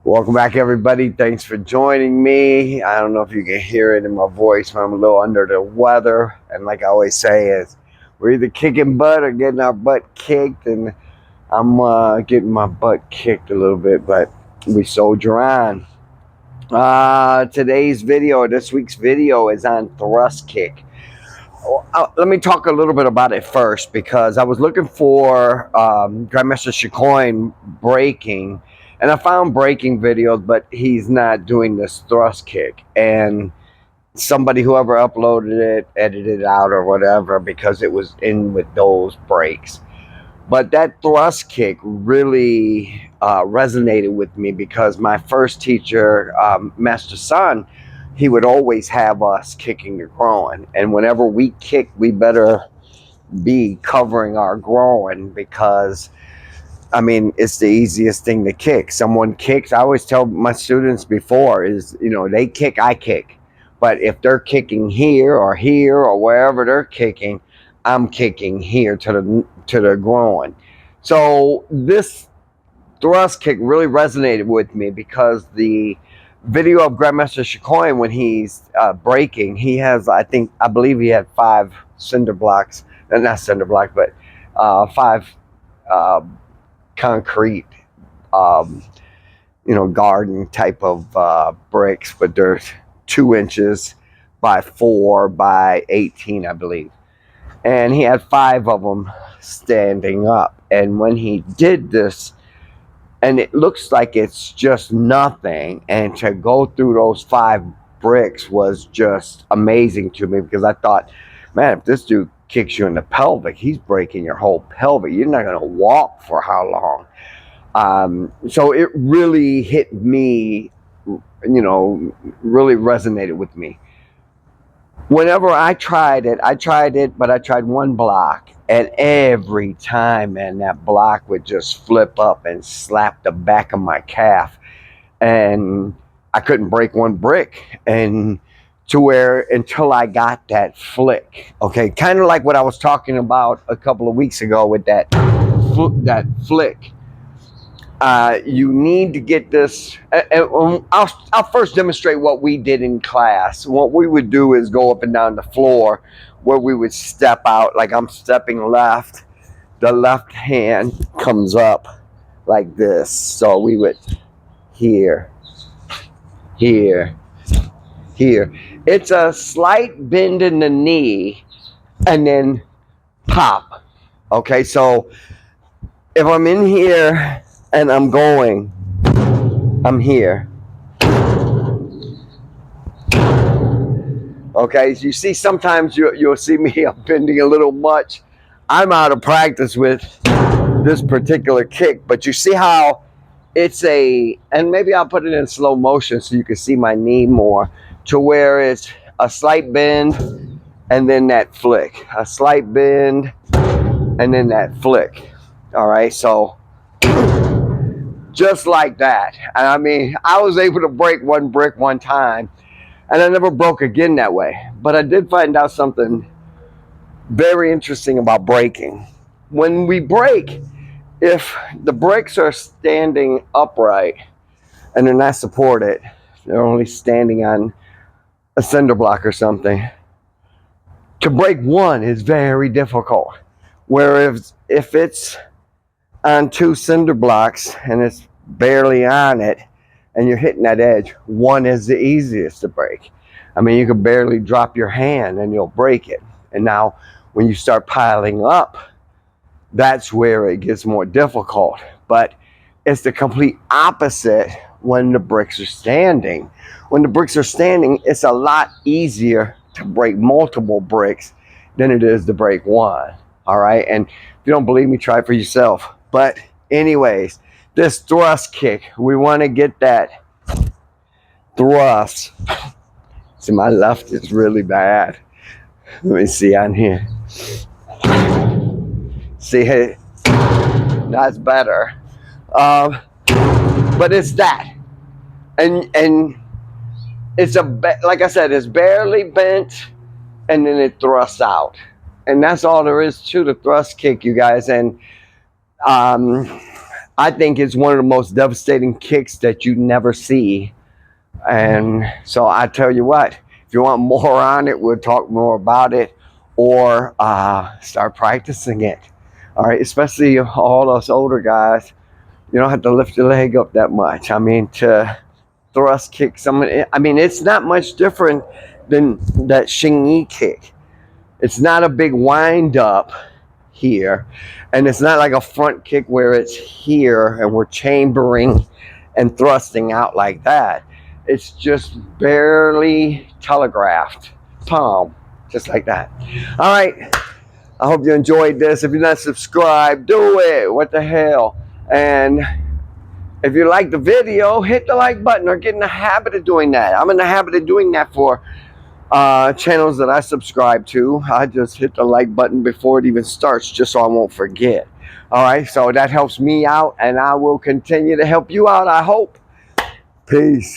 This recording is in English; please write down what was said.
Welcome back, everybody. Thanks for joining me. I don't know if you can hear it in my voice, but I'm a little under the weather. And like I always say, is we're either kicking butt or getting our butt kicked. And I'm getting my butt kicked a little bit, but we soldier on. This week's video is on thrust kick. Let me talk a little bit about it first, because I was looking for Grandmaster Chicoine breaking, and I found breaking videos, but he's not doing this thrust kick. And whoever uploaded it, edited it out or whatever, because it was in with those breaks. But that thrust kick really resonated with me, because my first teacher, Master Son, he would always have us kicking the groin. And whenever we kick, we better be covering our groin, because, I mean, it's the easiest thing to kick. Someone kicks, I always tell my students before, is, they kick, I kick. But if they're kicking here or wherever they're kicking, I'm kicking here to the groin. So this thrust kick really resonated with me, because the video of Grandmaster Chicoine, when he's breaking, he has, I believe he had 5 cinder blocks, not cinder block, but 5 concrete, garden type of bricks, but they're 2 inches by 4 by 18, I believe. And he had 5 of them standing up. And when he did this, and it looks like it's just nothing, and to go through those 5 bricks was just amazing to me, because I thought, man, if this dude kicks you in the pelvic, he's breaking your whole pelvic. You're not going to walk for how long? So it really hit me, really resonated with me. Whenever I tried it, but I tried 1 block. And every time, man, that block would just flip up and slap the back of my calf. And I couldn't break 1 brick. And until I got that flick. Okay, kind of like what I was talking about a couple of weeks ago with that flick. You need to get this. I'll first demonstrate what we did in class. What we would do is go up and down the floor, where we would step out, like I'm stepping left. The left hand comes up like this. So we would here. It's a slight bend in the knee and then pop. Okay, so if I'm in here and I'm here. Okay, so you see, sometimes you'll see me, I'm bending a little much. I'm out of practice with this particular kick, but you see how it's and maybe I'll put it in slow motion so you can see my knee more, to where it's a slight bend and then that flick. A slight bend and then that flick. All right, so just like that. And I mean, I was able to break 1 brick 1 time, and I never broke again that way. But I did find out something very interesting about breaking. When we break, if the bricks are standing upright and they're not supported, they're only standing on a cinder block or something, to break 1 is very difficult. Whereas if it's on 2 cinder blocks and it's barely on it, and you're hitting that edge, 1 is the easiest to break. I mean, you can barely drop your hand and you'll break it. And now when you start piling up, that's where it gets more difficult. But it's the complete opposite when the bricks are standing. When the bricks are standing, it's a lot easier to break multiple bricks than it is to break 1. All right, and if you don't believe me, try it for yourself. But anyways, this thrust kick, we want to get that thrust. See, my left is really bad. Let me see on here. See, hey, that's better. But it's that, and it's like I said, it's barely bent, and then it thrusts out, and that's all there is to the thrust kick, you guys. And I think it's one of the most devastating kicks that you never see. And so I tell you what, if you want more on it, we'll talk more about it, or start practicing it. All right, especially all us older guys, you don't have to lift your leg up that much. I mean, to thrust kick someone, I mean, it's not much different than that Xingyi kick. It's not a big wind up here, and it's not like a front kick where it's here and we're chambering and thrusting out like that. It's just barely telegraphed, palm, just like that. All right, I hope you enjoyed this. If you're not subscribed, do it. What the hell? And if you like the video, hit the like button or get in the habit of doing that. I'm in the habit of doing that for channels that I subscribe to. I just hit the like button before it even starts, just so I won't forget. All right, so that helps me out, and I will continue to help you out, I hope. Peace.